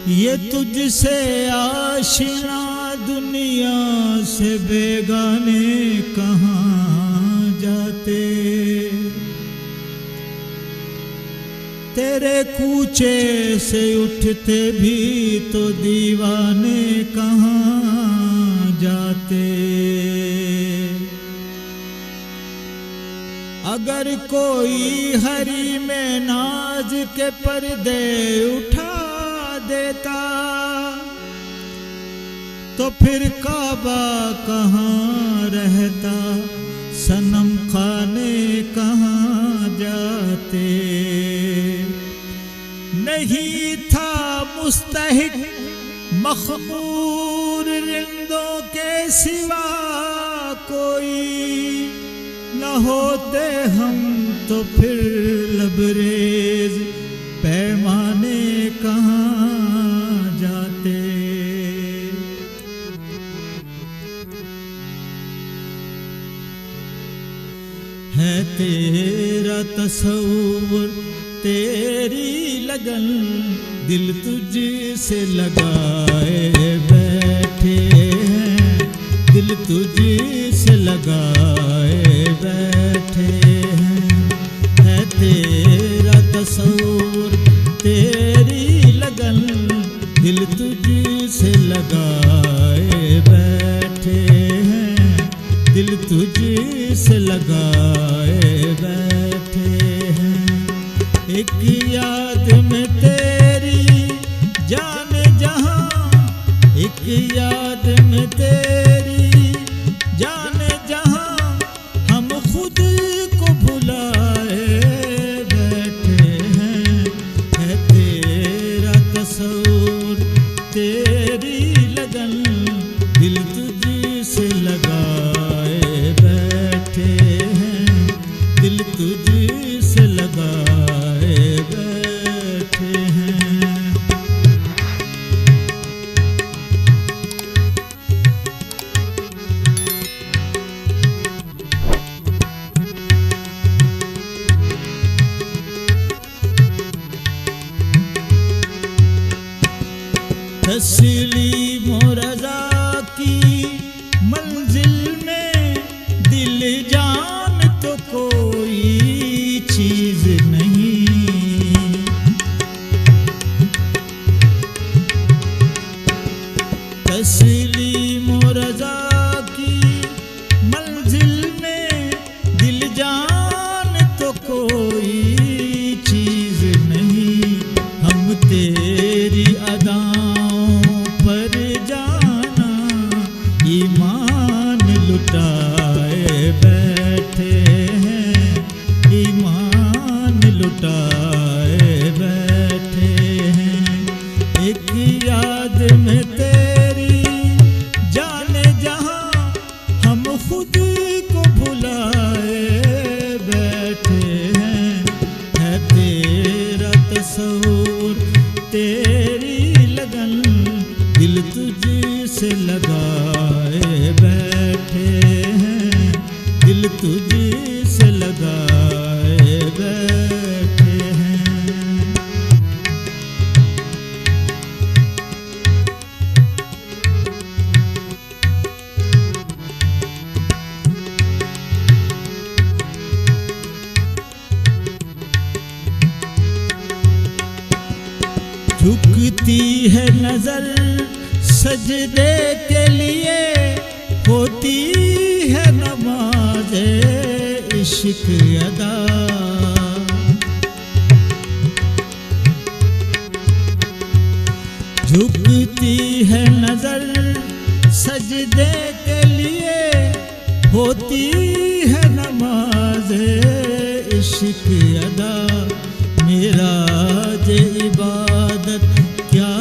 ये तुझसे आशिना दुनिया से बेगाने कहाँ जाते, तेरे कूचे से उठते भी तो दीवाने कहाँ जाते। अगर कोई हरी में नाज के पर्दे उठा देता तो फिर काबा कहाँ रहता, सनम खाने कहाँ जाते। नहीं था मुस्तहिक मखमूर रिंदों के सिवा कोई, न होते हम तो फिर लबरेज पैमाने कहाँ जाते। है तेरा तसव्वुर तेरी लगन, दिल तुझसे लगाए बैठे हैं, दिल तुझसे लगाए बैठे हैं। है तेरा तसव्वुर तेरी लगन, दिल तुझसे लगाए बैठे हैं, दिल तुझसे लगाए बैठे हैं। एक याद में तेरी जान जहां, एक याद में तेरी जान जहां, हम खुद को भुलाए बैठे हैं। है तेरा तसव्वुर तेरी लगन, दिल तुझसे लगाए बैठे हैं, दिल तुझसे लगाए बैठे हैं। तस्लीम रज़ा की मंजिल में दिल जान तो कोई चीज नहीं। तस्लीम रज़ा की मंजिल में दिल जान तो कोई चीज नहीं। हम तेरी अदाओं पर जाना ईमान लुटाए बैठे हैं, ईमान लुटाए बैठे हैं। एक याद में तेरी जाने जहां, हम खुद को भुलाए बैठे हैं। है तेरा तसव्वुर तेरी लगन, दिल तुझसे लगाए बैठे हैं, दिल तुझसे लगाए बैठे हैं। झुकती है नजर सजदे के लिए, होती है नमाज़े इश्क अदा। सजदे के लिए होती है नमाज इश्क अदा मेरा जे इबादत क्या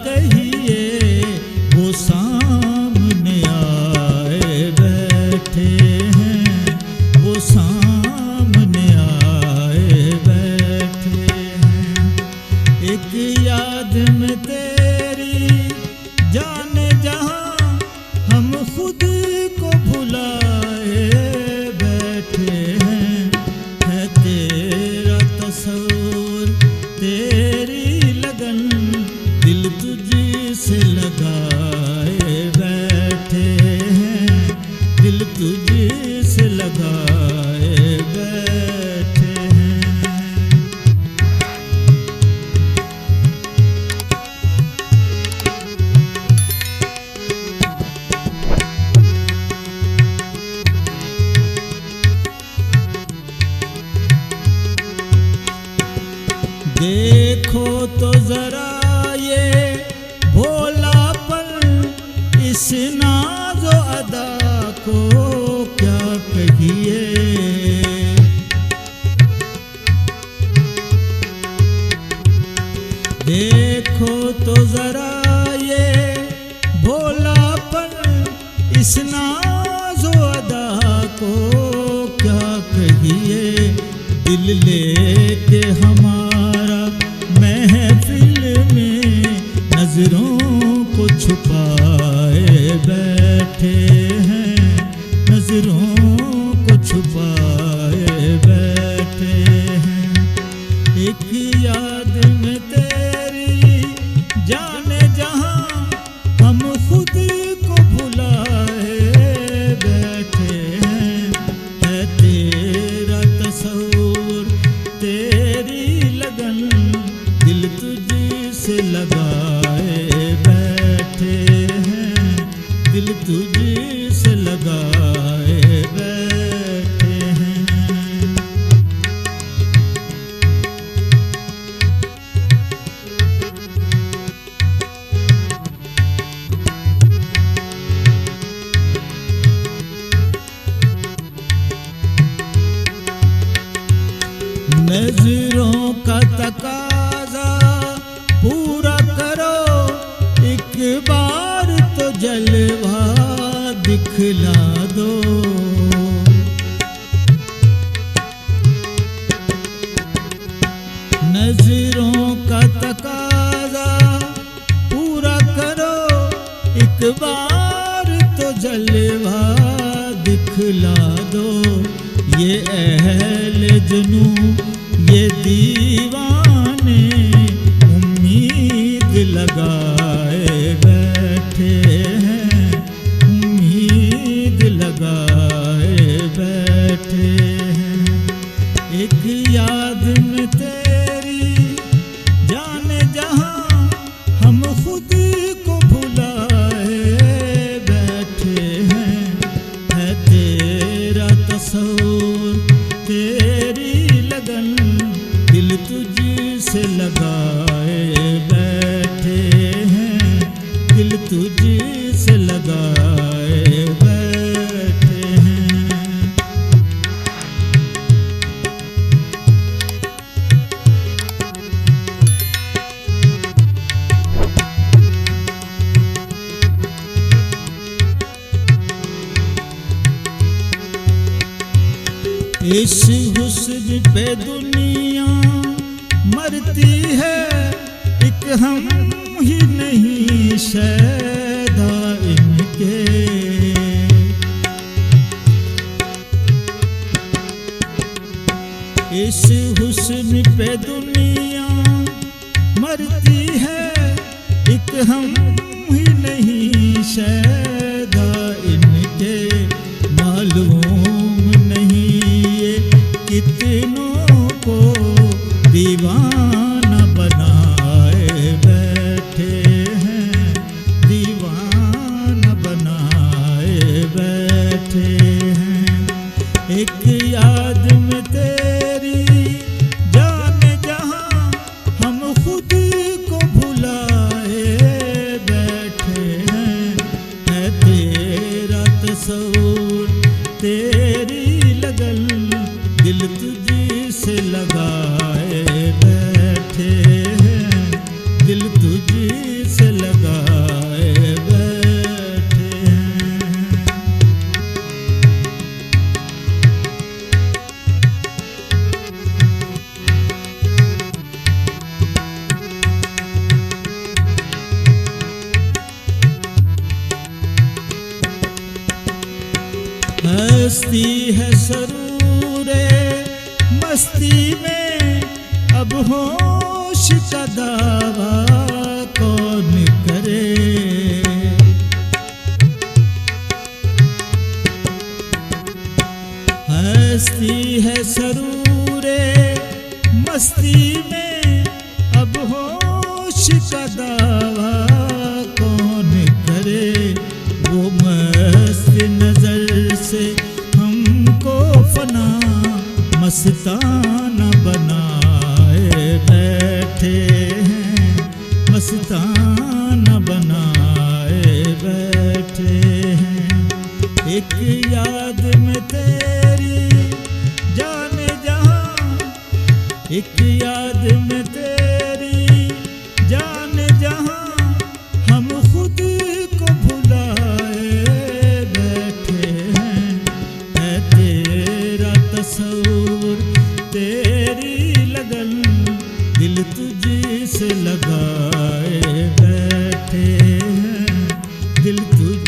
कहिए वो सामने आए बैठे हैं वो सामने आए बैठे हैं। एक याद में तेरी जाने जहां हम खुद को भुलाए बैठे हैं। है तेरा तस्वीर तेरी लगन दिल तुझी से लगाए बैठे हैं दिल तुझी से लगाए बैठे हैं। देखो तो जरा ये भोलापन इस नाज़ो अदा को क्या कहिए। देखो तो जरा ये भोलापन इस नाज़ो अदा को क्या कहिए। दिल लेके हमारा महफिल में नजरों को छुपाए बैठे हैं नजरों को छुपाए बैठे हैं। एक याद में तेरी जाने जहां हम खुद को भुलाए बैठे हैं। है तेरा तस्वीर तेरी लगन दिल तुझी से लगाए बैठे हैं दिल तुझी से लगाए बैठे हैं। नजरों का तकाजा पूरा करो एक बार तो जलवा दिखला दो। नजरों का तकाजा पूरा करो एक बार तो जलवा दिखला दो। ये अहले जुनू ये दीवाने उम्मीद लगाए बैठे हैं उम्मीद लगाए बैठे हैं। एक याद में तेरी जाने जहां हम खुद को भुलाए बैठे हैं। है तेरा तस्वीर तेरी लगन दिल तुझी से लगाए बैठे हैं दिल तुझी से लगाए बैठे हैं। इस हुस्न पे दुनिया मरती है एक हम ही नहीं शैदा इनके। इस हुस्न पे दुनिया मरती है एक हम ही नहीं शैदा इनके। मालूम नहीं ये कितनों को दीवाना बनाए बैठे हैं दीवाना बनाए बैठे हैं। एक याद में तेरी जाने जहां हम खुद को भुलाए बैठे हैं। है तेरा से लगाए बैठे हैं, दिल तुझी से लगाए बैठे हैं। हस्ती है सरूरे मस्ती में, अब होश का दावा कौन करे। हस्ती है सरूरे मस्ती में, अब होश का दावा कौन करे। वो मस्त नजर से हमको फना मस्ताना बनाए बैठे हैं, मस्ताना बनाए बैठे हैं। एक याद में तेरी जाने जहां, एक याद में तेरी जाने जहां, हम खुद को भुलाए बैठे हैं। है तेरा तस्वुर तेरी लगन, दिल तुझी से लगाए बैठे हैं, दिल तुझी